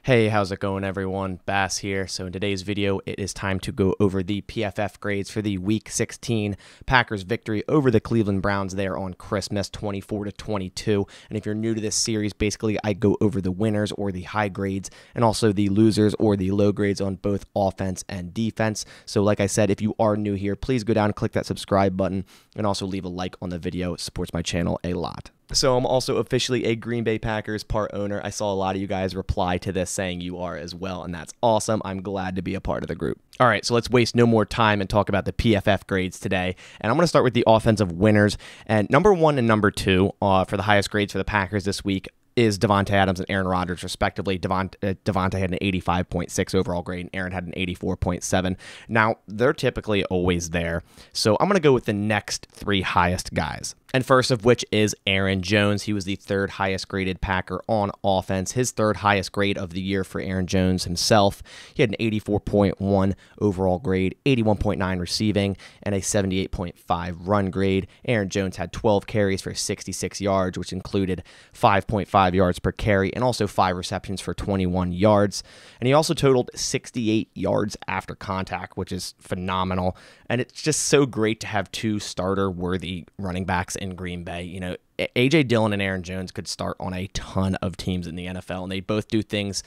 Hey, how's it going, everyone? Bass here. So in today's video, it is time to go over the PFF grades for the Week 16 Packers victory over the Cleveland Browns there on Christmas, 24-22. And if you're new to this series, basically I go over the winners or the high grades and also the losers or the low grades on both offense and defense. So like I said, if you are new here, please go down and click that subscribe button and also leave a like on the video. It supports my channel a lot. So I'm also officially a Green Bay Packers part owner. I saw a lot of you guys reply to this saying you are as well, and that's awesome. I'm glad to be a part of the group. All right, so let's waste no more time and talk about the PFF grades today. And I'm going to start with the offensive winners. And number one and number two for the highest grades for the Packers this week is Davante Adams and Aaron Rodgers, respectively. Davante had an 85.6 overall grade, and Aaron had an 84.7. Now, they're typically always there, so I'm going to go with the next three highest guys. And first of which is Aaron Jones. He was the third highest graded Packer on offense, his third highest grade of the year for Aaron Jones himself. He had an 84.1 overall grade, 81.9 receiving, and a 78.5 run grade. Aaron Jones had 12 carries for 66 yards, which included 5.5 yards per carry and also 5 receptions for 21 yards. And he also totaled 68 yards after contact, which is phenomenal. And it's just so great to have two starter-worthy running backs in Green Bay. You know, A.J. Dillon and Aaron Jones could start on a ton of teams in the NFL, and they both do things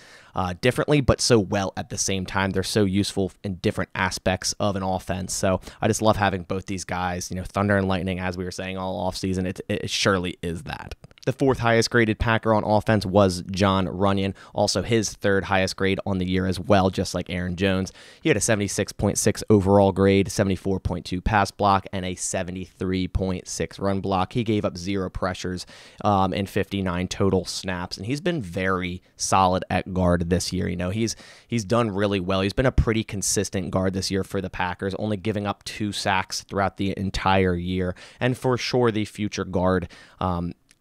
differently, but so well at the same time. They're so useful in different aspects of an offense. So I just love having both these guys, you know, thunder and lightning, as we were saying all offseason. It surely is that. The fourth highest graded Packer on offense was Jon Runyon, also his third highest grade on the year as well, just like Aaron Jones. He had a 76.6 overall grade, 74.2 pass block, and a 73.6 run block. He gave up 0 pressures in 59 total snaps, and he's been very solid at guard this year. You know, he's done really well. He's been a pretty consistent guard this year for the Packers, only giving up 2 sacks throughout the entire year, and for sure the future guard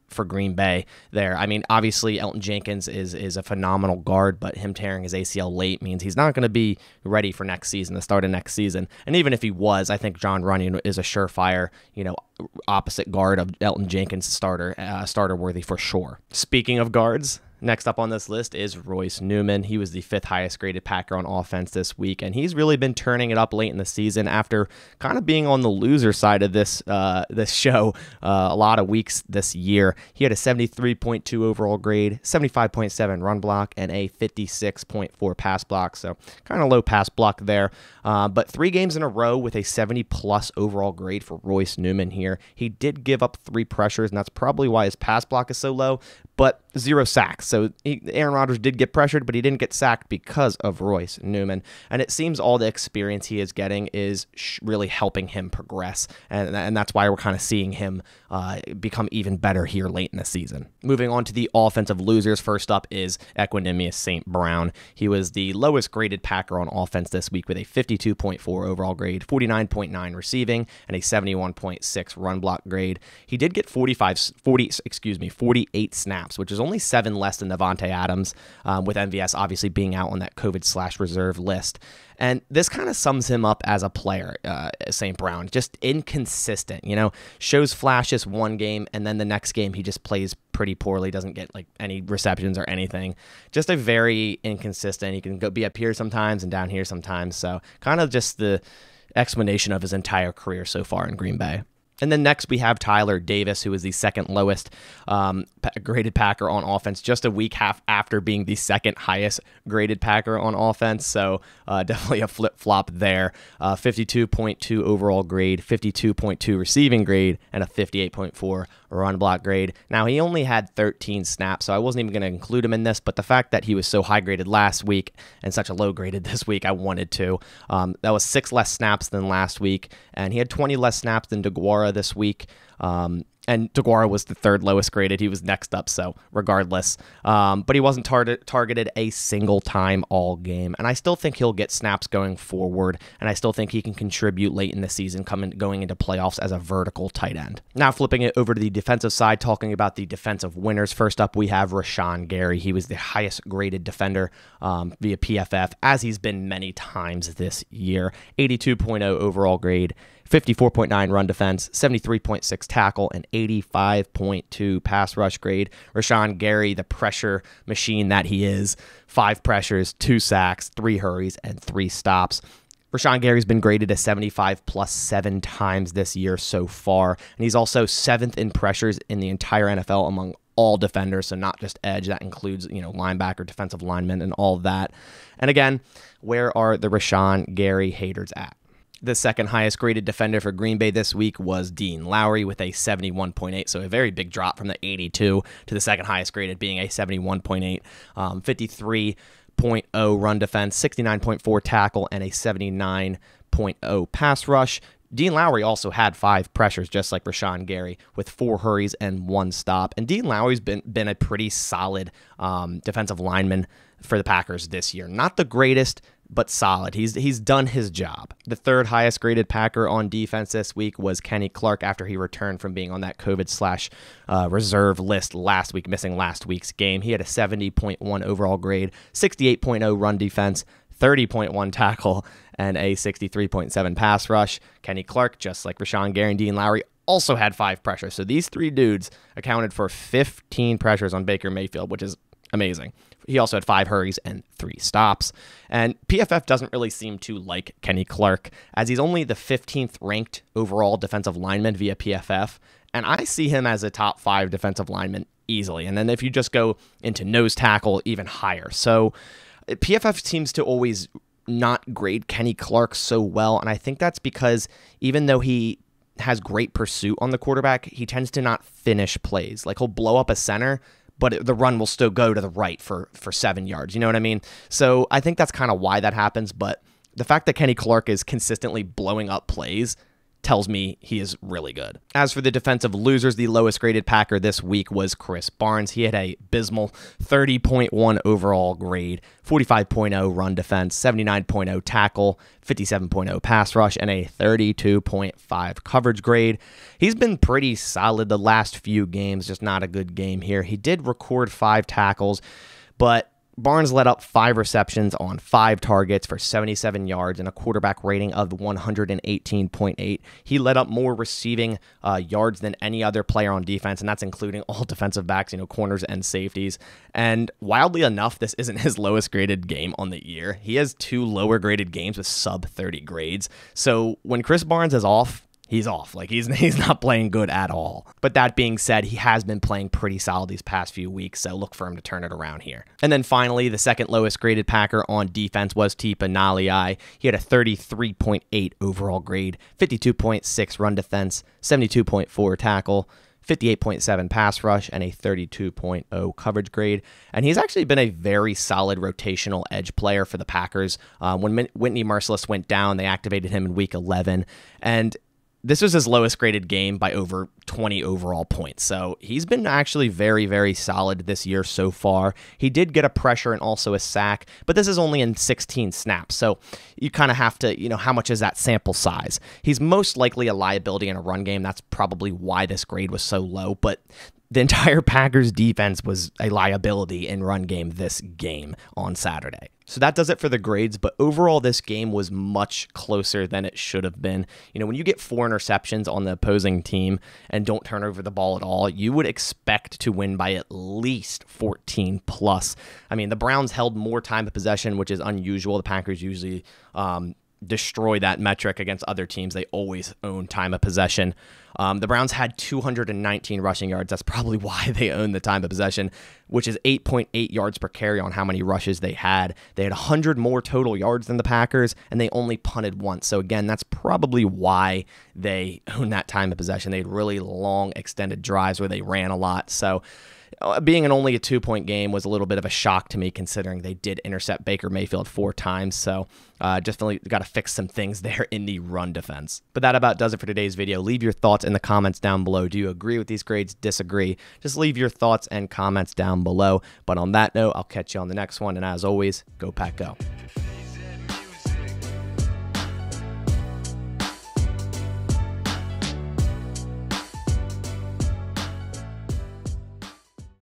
for Green Bay there. I mean, obviously Elton Jenkins is a phenomenal guard, but him tearing his ACL late means he's not going to be ready for next season, the start of next season. And even if he was, I think Jon Runyon is a surefire, you know, opposite guard of Elton Jenkins starter worthy for sure. Speaking of guards, next up on this list is Bryce Newman. He was the 5th highest graded Packer on offense this week, and he's really been turning it up late in the season after kind of being on the loser side of this show a lot of weeks this year. He had a 73.2 overall grade, 75.7 run block, and a 56.4 pass block, so kind of low pass block there. But 3 games in a row with a 70-plus overall grade for Bryce Newman here. He did give up 3 pressures, and that's probably why his pass block is so low, but 0 sacks. So Aaron Rodgers did get pressured, but he didn't get sacked because of Bryce Newman. And it seems all the experience he is getting is really helping him progress. And that's why we're kind of seeing him become even better here late in the season. Moving on to the offensive losers, first up is Equanimeous St. Brown. He was the lowest graded Packer on offense this week with a 52.4 overall grade, 49.9 receiving, and a 71.6 run block grade. He did get 48 snaps, which is only 7 less than Davante Adams, with MVS obviously being out on that COVID/reserve list. And this kind of sums him up as a player, St. Brown. Just inconsistent, you know, shows flashes one game, and then the next game he just plays pretty poorly, doesn't get like any receptions or anything. Just a very inconsistent. He can be up here sometimes and down here sometimes. So kind of just the explanation of his entire career so far in Green Bay. And then next we have Tyler Davis, who is the second lowest graded Packer on offense, just a week after being the second highest graded Packer on offense. So definitely a flip-flop there. 52.2 overall grade, 52.2 receiving grade, and a 58.4 run block grade. Now, he only had 13 snaps, so I wasn't even going to include him in this, but the fact that he was so high graded last week and such a low graded this week, I wanted to. That was 6 less snaps than last week, and he had 20 less snaps than DeGuara this week. And DeGuara was the 3rd lowest graded. He was next up, so regardless. But he wasn't targeted a single time all game. And I still think he'll get snaps going forward, and I still think he can contribute late in the season going into playoffs as a vertical tight end. Now flipping it over to the defensive side, talking about the defensive winners. First up, we have Rashaan Gary. He was the highest graded defender via PFF, as he's been many times this year. 82.0 overall grade, 54.9 run defense, 73.6 85.6 tackle, and 85.2 pass rush grade. Rashaan Gary, the pressure machine that he is, 5 pressures, 2 sacks, 3 hurries, and 3 stops. Rashaan Gary's been graded a 75 plus 7 times this year so far, and he's also 7th in pressures in the entire NFL among all defenders, so not just edge. That includes, linebacker, defensive lineman, and all of that. And again, where are the Rashaan Gary haters at? The second highest graded defender for Green Bay this week was Dean Lowry with a 71.8, so a very big drop from the 82 to the second highest graded being a 71.8, 53.0 run defense, 69.4 tackle, and a 79.0 pass rush. Dean Lowry also had 5 pressures, just like Rashaan Gary, with 4 hurries and 1 stop. And Dean Lowry's been a pretty solid defensive lineman for the Packers this year. Not the greatest, but solid. He's done his job. The third highest graded Packer on defense this week was Kenny Clark after he returned from being on that COVID/reserve list last week, missing last week's game. He had a 70.1 overall grade, 68.0 run defense, 30.1 tackle, and a 63.7 pass rush. Kenny Clark, just like Rashaan Gary and Dean Lowry, also had 5 pressures. So these 3 dudes accounted for 15 pressures on Baker Mayfield, which is amazing. He also had 5 hurries and 3 stops. And PFF doesn't really seem to like Kenny Clark, as he's only the 15th ranked overall defensive lineman via PFF. And I see him as a top 5 defensive lineman easily. And then if you just go into nose tackle, even higher. So PFF seems to always not grade Kenny Clark so well, and I think that's because even though he has great pursuit on the quarterback, he tends to not finish plays. Like, he'll blow up a center, but the run will still go to the right for 7 yards. You know what I mean? So I think that's kind of why that happens, but the fact that Kenny Clark is consistently blowing up plays tells me he is really good. As for the defensive losers, the lowest graded Packer this week was Chris Barnes. He had a abysmal 30.1 overall grade, 45.0 run defense, 79.0 tackle, 57.0 pass rush, and a 32.5 coverage grade. He's been pretty solid the last few games, just not a good game here. He did record 5 tackles, but Barnes led up 5 receptions on 5 targets for 77 yards and a quarterback rating of 118.8. He led up more receiving yards than any other player on defense, and that's including all defensive backs, corners and safeties. And wildly enough, this isn't his lowest graded game on the year. He has 2 lower graded games with sub 30 grades. So when Chris Barnes is off, he's off. Like, he's not playing good at all. But that being said, he has been playing pretty solid these past few weeks, so look for him to turn it around here. And then finally, the second lowest graded Packer on defense was Tipa Nalii. He had a 33.8 overall grade, 52.6 run defense, 72.4 tackle, 58.7 pass rush, and a 32.0 coverage grade. And he's actually been a very solid rotational edge player for the Packers. When Whitney Mercilus went down, they activated him in week 11, and this was his lowest graded game by over 20 overall points. So he's been actually very, very solid this year so far. He did get a pressure and also a sack, but this is only in 16 snaps. So you kind of have to, how much is that sample size? He's most likely a liability in a run game. That's probably why this grade was so low, but the entire Packers defense was a liability in run game this game on Saturday. So that does it for the grades, but overall this game was much closer than it should have been. When you get 4 interceptions on the opposing team and don't turn over the ball at all, you would expect to win by at least 14 plus. I mean, the Browns held more time of possession, which is unusual. The Packers usually destroy that metric against other teams. They always own time of possession. The Browns had 219 rushing yards. That's probably why they own the time of possession, which is 8.8 yards per carry on how many rushes they had. They had 100 more total yards than the Packers, and they only punted once. So again, that's probably why they own that time of possession. They had really long extended drives where they ran a lot. So being only a 2-point game was a little bit of a shock to me, considering they did intercept Baker Mayfield 4 times. So definitely got to fix some things there in the run defense. But that about does it for today's video. Leave your thoughts in the comments down below. Do you agree with these grades? Disagree? Just leave your thoughts and comments down below. But on that note, I'll catch you on the next one. And as always, go Pack Go.